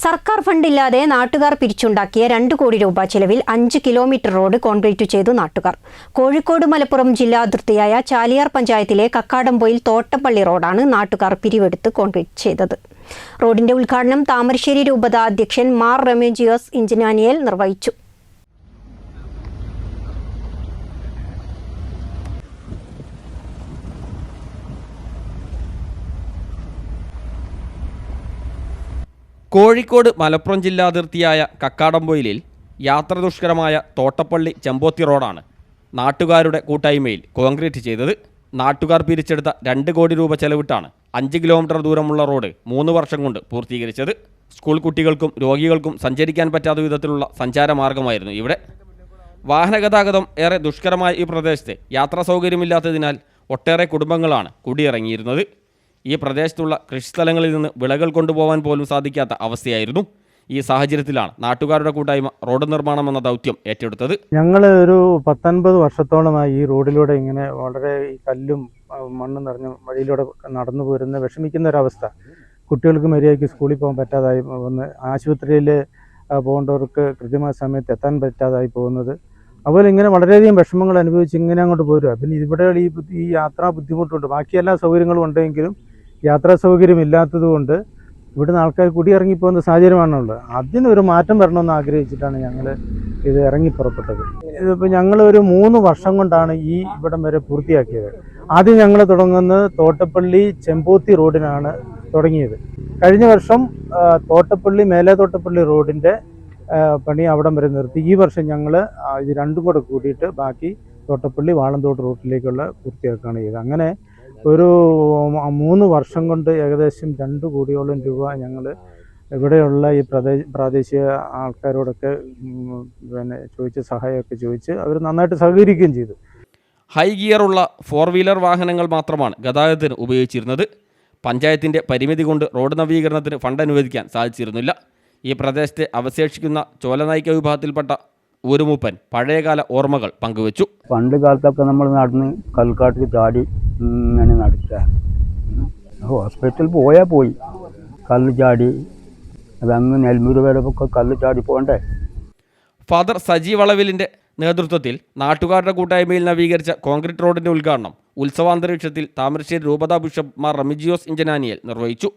സർക്കാർ ഫണ്ടില്ലാതെ നാട്ടുകാർ പിരിച്ചുണ്ടാക്കിയ 2 കോടി രൂപ ചെലവിൽ 5 കിലോമീറ്റർ റോഡ് കോൺക്രീറ്റ് ചെയ്തു നാട്ടുകാർ. കോഴിക്കോട് മലപ്പുറം ജില്ലാ അതിർത്തിയായ ചാലിയാർ പഞ്ചായത്തിലെ കക്കാടംപൊയിൽ തോട്ടപ്പള്ളി റോഡാണ് നാട്ടുകാർ പിരിവെടുത്ത് കോൺക്രീറ്റ് ചെയ്തത്. റോഡിന്റെ ഉദ്ഘാടനം താമരശ്ശേരി രൂപത അധ്യക്ഷൻ മാർ റെമേജിയോസ് ഇഞ്ചനാനിയേൽ നിർവഹിച്ചു. കോഴിക്കോട് മലപ്പുറം ജില്ലാ അതിർത്തിയായ കക്കാടംപൊയിലിൽ യാത്ര ദുഷ്കരമായ തോട്ടപ്പള്ളി ചെമ്പോത്തി റോഡാണ് നാട്ടുകാരുടെ കൂട്ടായ്മയിൽ കോൺക്രീറ്റ് ചെയ്തത്. നാട്ടുകാർ പിരിച്ചെടുത്ത 2 കോടി രൂപ ചെലവിട്ടാണ് 5 കിലോമീറ്റർ ദൂരമുള്ള റോഡ് 3 വർഷം കൊണ്ട് പൂർത്തീകരിച്ചത്. സ്കൂൾ കുട്ടികൾക്കും രോഗികൾക്കും സഞ്ചരിക്കാൻ പറ്റാത്ത വിധത്തിലുള്ള സഞ്ചാരമാർഗമായിരുന്നു ഇവിടെ. വാഹനഗതാഗതം ഏറെ ദുഷ്കരമായ ഈ പ്രദേശത്ത് യാത്രാ സൗകര്യമില്ലാത്തതിനാൽ ഒട്ടേറെ കുടുംബങ്ങളാണ് കുടിയിറങ്ങിയിരുന്നത്. ഈ പ്രദേശത്തുള്ള കൃഷിസ്ഥലങ്ങളിൽ നിന്ന് വിളകൾ കൊണ്ടുപോകാൻ പോലും സാധിക്കാത്ത അവസ്ഥയായിരുന്നു. ഈ സാഹചര്യത്തിലാണ് നാട്ടുകാരുടെ കൂട്ടായ്മ റോഡ് നിർമ്മാണം എന്ന ദൗത്യം ഏറ്റെടുത്തത്. ഞങ്ങൾ ഒരു 19 വർഷത്തോളമായി ഈ റോഡിലൂടെ ഇങ്ങനെ വളരെ കല്ലും മണ്ണും നിറഞ്ഞ വഴിയിലൂടെ നടന്നു പോരുന്ന വിഷമിക്കുന്ന ഒരവസ്ഥ. കുട്ടികൾക്ക് മര്യാദയ്ക്ക് സ്കൂളിൽ പോകാൻ പറ്റാതായി പോകുന്നത്, ആശുപത്രിയിൽ പോകേണ്ടവർക്ക് കൃത്യമായ സമയത്ത് എത്താൻ പറ്റാതായി പോകുന്നത്, അതുപോലെ ഇങ്ങനെ വളരെയധികം വിഷമങ്ങൾ അനുഭവിച്ച് ഇങ്ങനെ അങ്ങോട്ട് പോരുക. പിന്നെ ഇവിടെ ഈ യാത്രാ ബുദ്ധിമുട്ടുണ്ട്. ബാക്കി എല്ലാ സൗകര്യങ്ങളും ഉണ്ടെങ്കിലും യാത്രാ സൗകര്യം ഇല്ലാത്തതുകൊണ്ട് ഇവിടുന്ന് ആൾക്കാർ കുടിയിറങ്ങിപ്പോകുന്ന സാഹചര്യമാണുള്ളത്. അതിനൊരു മാറ്റം വരണമെന്ന് ആഗ്രഹിച്ചിട്ടാണ് ഞങ്ങൾ ഇത് ഇറങ്ങി പുറപ്പെട്ടത്. ഇതിപ്പോൾ ഞങ്ങൾ ഒരു 3 വർഷം കൊണ്ടാണ് ഈ ഇവിടം വരെ പൂർത്തിയാക്കിയത്. ആദ്യം ഞങ്ങൾ തുടങ്ങുന്നത് തോട്ടപ്പള്ളി ചെമ്പോത്തി റോഡിനാണ് തുടങ്ങിയത്. കഴിഞ്ഞ വർഷം തോട്ടപ്പള്ളി മേലെ തോട്ടപ്പള്ളി റോഡിൻ്റെ പണി അവിടം വരെ നിർത്തി. ഈ വർഷം ഞങ്ങൾ ഇത് 2 കൂടെ കൂടിയിട്ട് ബാക്കി തോട്ടപ്പള്ളി വാളന്തോട് റൂട്ടിലേക്കുള്ള പൂർത്തിയാക്കുകയാണ് ചെയ്തത്. അങ്ങനെ ഒരു 3 വർഷം കൊണ്ട് ഏകദേശം 2 കോടിയോളം രൂപ ഞങ്ങൾ ഇവിടെയുള്ള ഈ പ്രാദേശിക ആൾക്കാരോടൊക്കെ ചോദിച്ച് സഹായമൊക്കെ ചോദിച്ച് അവർ നന്നായിട്ട് സഹകരിക്കുകയും ചെയ്തു. ഹൈ ഗിയറുള്ള 4 വീലർ വാഹനങ്ങൾ മാത്രമാണ് ഗതാഗതത്തിന് ഉപയോഗിച്ചിരുന്നത്. പഞ്ചായത്തിൻ്റെ പരിമിതി കൊണ്ട് റോഡ് നവീകരണത്തിന് ഫണ്ട് അനുവദിക്കാൻ സാധിച്ചിരുന്നില്ല. ഈ പ്രദേശത്തെ അവശേഷിക്കുന്ന ചോലനായിക്ക വിഭാഗത്തിൽപ്പെട്ട ഊരുമൂപ്പൻ പഴയകാല ഓർമ്മകൾ പങ്കുവച്ചു. പണ്ട് കാലത്തൊക്കെ നമ്മൾ നടന്ന് കൽക്കാട്ടിൽ ചാടി ഇങ്ങനെ നടക്കുക. ഹോസ്പിറ്റലിൽ പോയാൽ പോയി, കല്ല് ചാടി അതങ്ങ് നെൽമൂര് വരവൊക്കെ കല്ല് ചാടി പോകണ്ടേ. ഫാദർ സജി വളവിലിൻ്റെ നേതൃത്വത്തിൽ നാട്ടുകാരുടെ കൂട്ടായ്മയിൽ നവീകരിച്ച കോൺക്രീറ്റ് റോഡിൻ്റെ ഉദ്ഘാടനം ഉത്സവാന്തരീക്ഷത്തിൽ താമരശ്ശേരി രൂപതാ ബിഷപ്പ് മാർ റെമേജിയോസ് ഇഞ്ചനാനിയേൽ നിർവഹിച്ചു.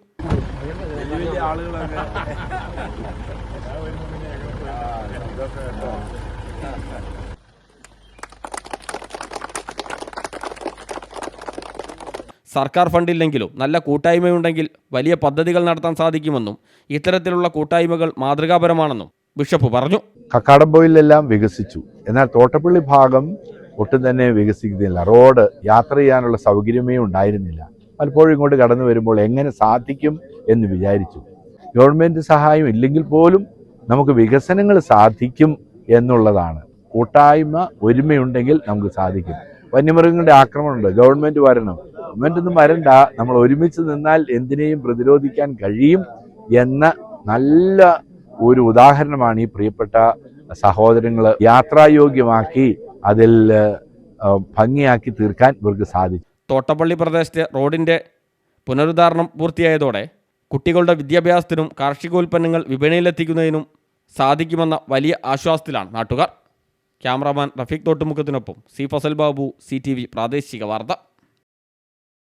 സർക്കാർ ഫണ്ടില്ലെങ്കിലും നല്ല കൂട്ടായ്മയുണ്ടെങ്കിൽ വലിയ പദ്ധതികൾ നടത്താൻ സാധിക്കുമെന്നും ഇത്തരത്തിലുള്ള കൂട്ടായ്മകൾ മാതൃകാപരമാണെന്നും ബിഷപ്പ് പറഞ്ഞു. കക്കാടംപൊയിലെല്ലാം വികസിച്ചു, എന്നാൽ തോട്ടപ്പള്ളി ഭാഗം ഒട്ടും തന്നെ വികസിക്കുന്നില്ല. റോഡ് യാത്ര ചെയ്യാനുള്ള സൗകര്യമേ ഉണ്ടായിരുന്നില്ല. പലപ്പോഴും ഇങ്ങോട്ട് കടന്നു വരുമ്പോൾ എങ്ങനെ സാധിക്കും എന്ന് വിചാരിച്ചു. ഗവൺമെൻറ് സഹായം ഇല്ലെങ്കിൽ പോലും നമുക്ക് വികസനങ്ങൾ സാധിക്കും എന്നുള്ളതാണ്. കൂട്ടായ്മ ഒരുമയുണ്ടെങ്കിൽ നമുക്ക് സാധിക്കും. വന്യമൃഗങ്ങളുടെ ആക്രമണമുണ്ട്, ഗവൺമെൻറ് വരണം. ഗവൺമെൻറ് ഒന്നും വരണ്ട, നമ്മൾ ഒരുമിച്ച് നിന്നാൽ എന്തിനേയും പ്രതിരോധിക്കാൻ കഴിയും എന്ന നല്ല ഒരു ഉദാഹരണമാണ് ഈ പ്രിയപ്പെട്ട സഹോദരങ്ങൾ യാത്രായോഗ്യമാക്കി അതിൽ ഭംഗിയാക്കി തീർക്കാൻ ഇവർക്ക് സാധിച്ചു. തോട്ടപ്പള്ളി പ്രദേശത്തെ റോഡിൻ്റെ പുനരുദ്ധാരണം പൂർത്തിയായതോടെ കുട്ടികളുടെ വിദ്യാഭ്യാസത്തിനും കാർഷികോൽപ്പന്നങ്ങൾ വിപണിയിലെത്തിക്കുന്നതിനും സാധിക്കുമെന്ന വലിയ ആശ്വാസത്തിലാണ് നാട്ടുകാർ. ക്യാമറാമാൻ റഫീഖ് തോട്ടുമുഖത്തിനൊപ്പം സി ഫസൽ ബാബു, CTV പ്രാദേശിക വാർത്ത.